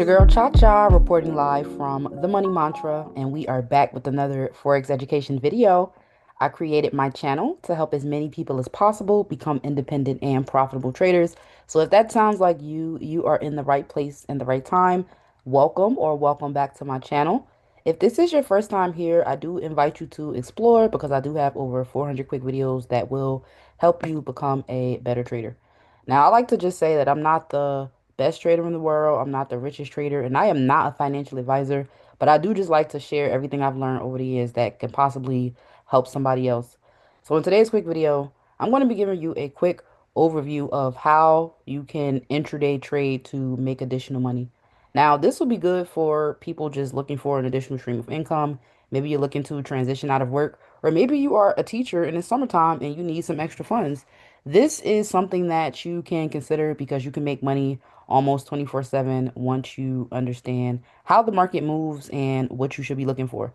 your girl Cha Cha reporting live from the Money Mantra, and we are back with another Forex education video. I created my channel to help as many people as possible become independent and profitable traders. So if that sounds like you are in the right place and the right time, welcome or welcome back to my channel. If this is your first time here, I do invite you to explore because I do have over 400 quick videos that will help you become a better trader. Now, I like to just say that I'm not the best trader in the world. I'm not the richest trader, and I am not a financial advisor, but I do just like to share everything I've learned over the years that can possibly help somebody else. So in today's quick video, I'm going to be giving you a quick overview of how you can intraday trade to make additional money. Now, this will be good for people just looking for an additional stream of income. Maybe you're looking to transition out of work, or maybe you are a teacher in the summertime and you need some extra funds. This is something that you can consider because you can make money almost 24/7 once you understand how the market moves and what you should be looking for.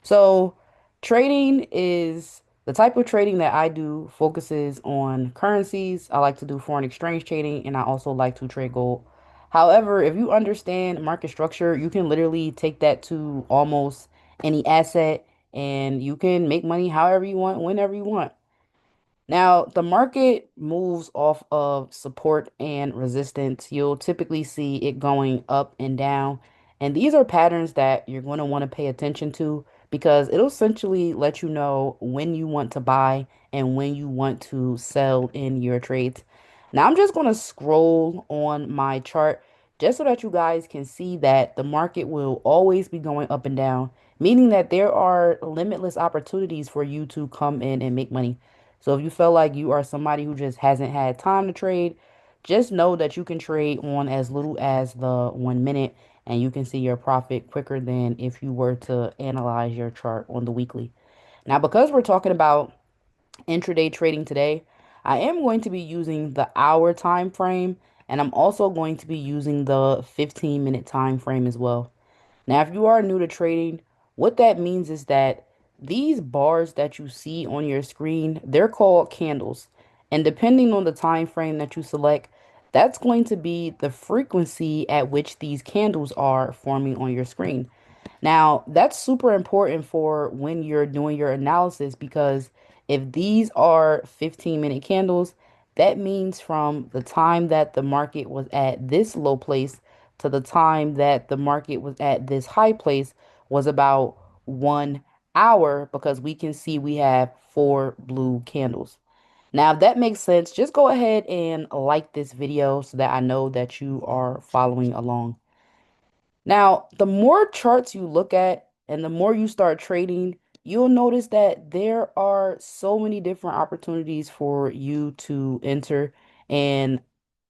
So, trading is the type of trading that I do focuses on currencies. I like to do foreign exchange trading and I also like to trade gold. However, if you understand market structure, you can literally take that to almost any asset and you can make money however you want, whenever you want. Now, the market moves off of support and resistance. You'll typically see it going up and down. And these are patterns that you're going to want to pay attention to because it'll essentially let you know when you want to buy and when you want to sell in your trades. Now, I'm just going to scroll on my chart just so that you guys can see that the market will always be going up and down, meaning that there are limitless opportunities for you to come in and make money. So if you feel like you are somebody who just hasn't had time to trade, just know that you can trade on as little as the 1 minute and you can see your profit quicker than if you were to analyze your chart on the weekly. Now, because we're talking about intraday trading today, I am going to be using the hour time frame and I'm also going to be using the 15-minute time frame as well. Now, if you are new to trading, what that means is that these bars that you see on your screen, they're called candles. And depending on the time frame that you select, that's going to be the frequency at which these candles are forming on your screen. Now, that's super important for when you're doing your analysis because if these are 15-minute candles, that means from the time that the market was at this low place to the time that the market was at this high place was about 1 hour because we can see we have four blue candles. Now, if that makes sense, just go ahead and like this video so that I know that you are following along. Now, the more charts you look at and the more you start trading, you'll notice that there are so many different opportunities for you to enter. And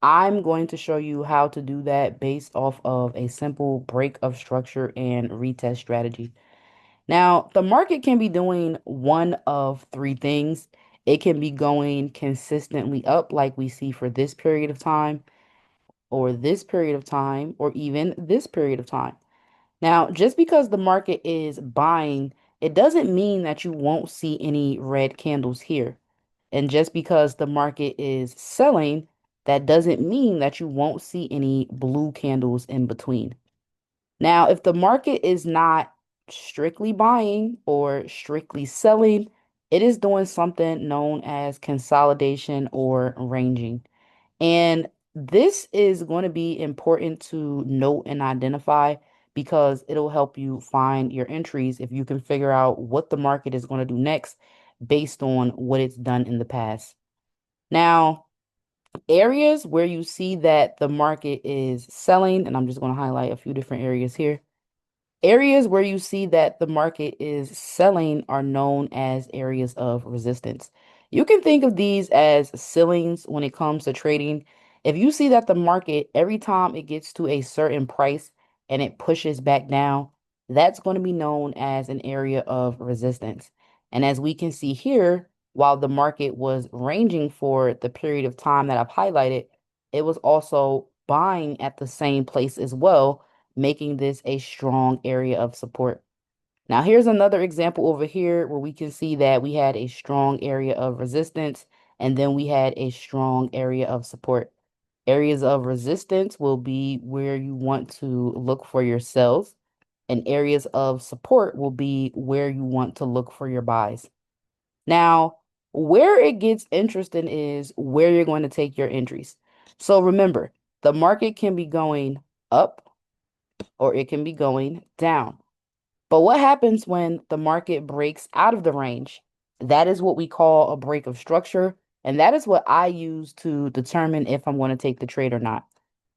I'm going to show you how to do that based off of a simple break of structure and retest strategy. Now, the market can be doing one of three things. It can be going consistently up, like we see for this period of time, or this period of time, or even this period of time. Now, just because the market is buying, it doesn't mean that you won't see any red candles here. And just because the market is selling, that doesn't mean that you won't see any blue candles in between. Now, if the market is not strictly buying or strictly selling, it is doing something known as consolidation or ranging. And this is going to be important to note and identify because it'll help you find your entries if you can figure out what the market is going to do next based on what it's done in the past. Now, areas where you see that the market is selling, and I'm just going to highlight a few different areas here. Areas where you see that the market is selling are known as areas of resistance. You can think of these as ceilings when it comes to trading. If you see that the market, every time it gets to a certain price and it pushes back down, that's going to be known as an area of resistance. And as we can see here, while the market was ranging for the period of time that I've highlighted, it was also buying at the same place as well, making this a strong area of support. Now, here's another example over here where we can see that we had a strong area of resistance and then we had a strong area of support. Areas of resistance will be where you want to look for your sells, and areas of support will be where you want to look for your buys. Now, where it gets interesting is where you're going to take your entries. So remember, the market can be going up or it can be going down. But what happens when the market breaks out of the range? That is what we call a break of structure. And that is what I use to determine if I'm going to take the trade or not.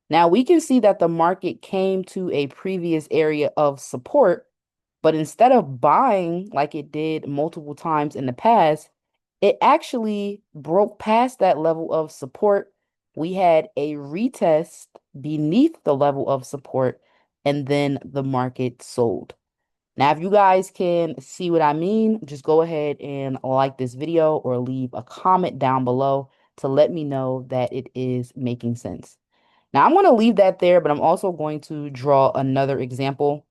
Now we can see that the market came to a previous area of support, but instead of buying like it did multiple times in the past, it actually broke past that level of support. We had a retest beneath the level of support, and then the market sold. Now, if you guys can see what I mean, just go ahead and like this video or leave a comment down below to let me know that it is making sense. Now, I'm going to leave that there, but I'm also going to draw another example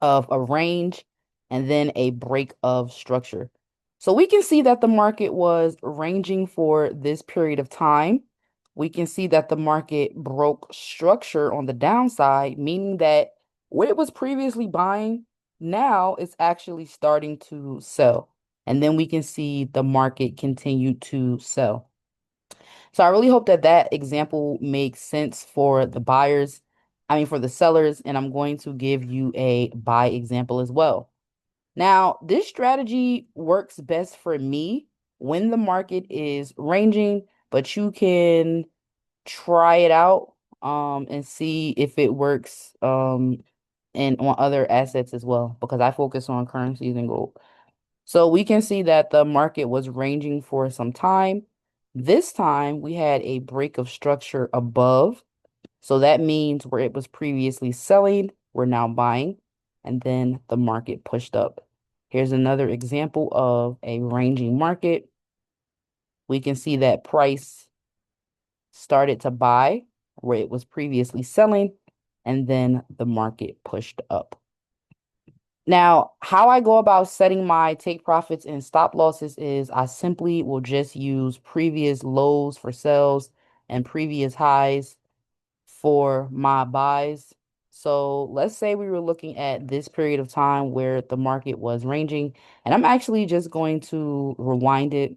of a range and then a break of structure. So we can see that the market was ranging for this period of time. We can see that the market broke structure on the downside, meaning that what it was previously buying, now it's actually starting to sell. And then we can see the market continue to sell. So I really hope that that example makes sense for the buyers, I mean, for the sellers, and I'm going to give you a buy example as well. Now, this strategy works best for me when the market is ranging, but you can try it out and see if it works and on other assets as well, because I focus on currencies and gold. So we can see that the market was ranging for some time. This time we had a break of structure above. So that means where it was previously selling, we're now buying, and then the market pushed up. Here's another example of a ranging market. We can see that price started to buy where it was previously selling, and then the market pushed up. Now, how I go about setting my take profits and stop losses is I simply will just use previous lows for sells and previous highs for my buys. So let's say we were looking at this period of time where the market was ranging, and I'm actually just going to rewind it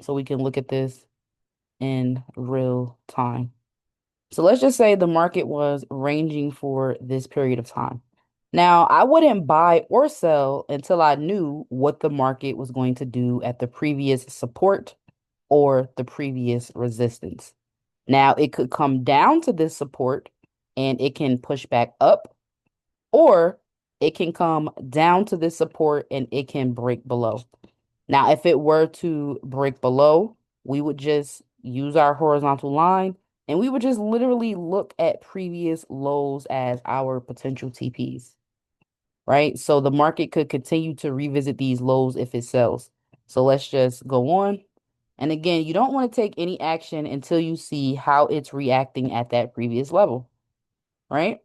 so we can look at this in real time. So let's just say the market was ranging for this period of time. Now, I wouldn't buy or sell until I knew what the market was going to do at the previous support or the previous resistance. Now, it could come down to this support and it can push back up, or it can come down to this support and it can break below. Now, if it were to break below, we would just use our horizontal line and we would just literally look at previous lows as our potential TPs, right? So the market could continue to revisit these lows if it sells. So let's just go on. And again, you don't want to take any action until you see how it's reacting at that previous level, right?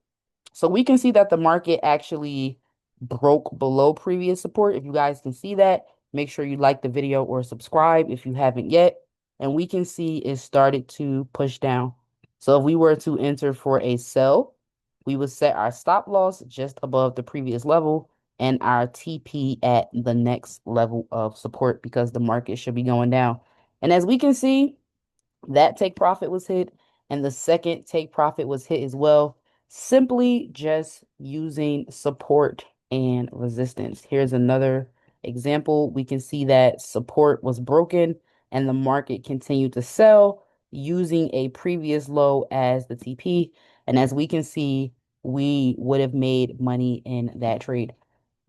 So we can see that the market actually broke below previous support. If you guys can see that, make sure you like the video or subscribe if you haven't yet. And we can see it started to push down. So if we were to enter for a sell, we would set our stop loss just above the previous level and our TP at the next level of support because the market should be going down. And as we can see, that take profit was hit, and the second take profit was hit as well, simply just using support and resistance. Here's another example. We can see that support was broken and the market continued to sell using a previous low as the TP. And as we can see, we would have made money in that trade.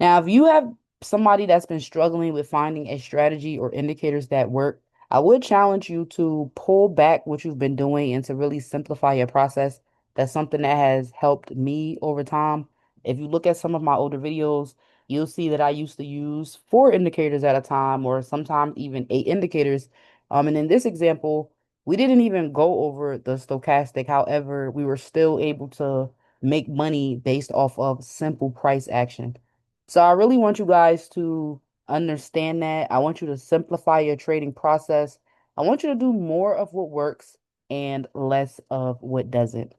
Now, if you have somebody that's been struggling with finding a strategy or indicators that work, I would challenge you to pull back what you've been doing and to really simplify your process. That's something that has helped me over time. If you look at some of my older videos, you'll see that I used to use 4 indicators at a time, or sometimes even 8 indicators. And in this example, we didn't even go over the stochastic. However, we were still able to make money based off of simple price action. So I really want you guys to understand that. I want you to simplify your trading process. I want you to do more of what works. and less of what doesn't.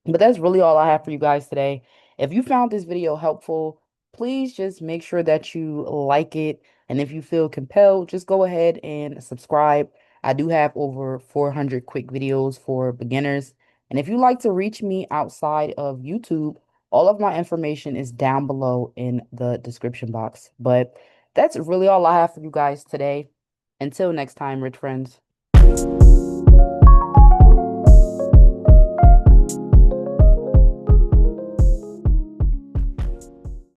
But that's really all I have for you guys today. If you found this video helpful, please just make sure that you like it. And if you feel compelled, just go ahead and subscribe. I do have over 400 quick videos for beginners. And if you like to reach me outside of YouTube, all of my information is down below in the description box. But that's really all I have for you guys today. Until next time, rich friends.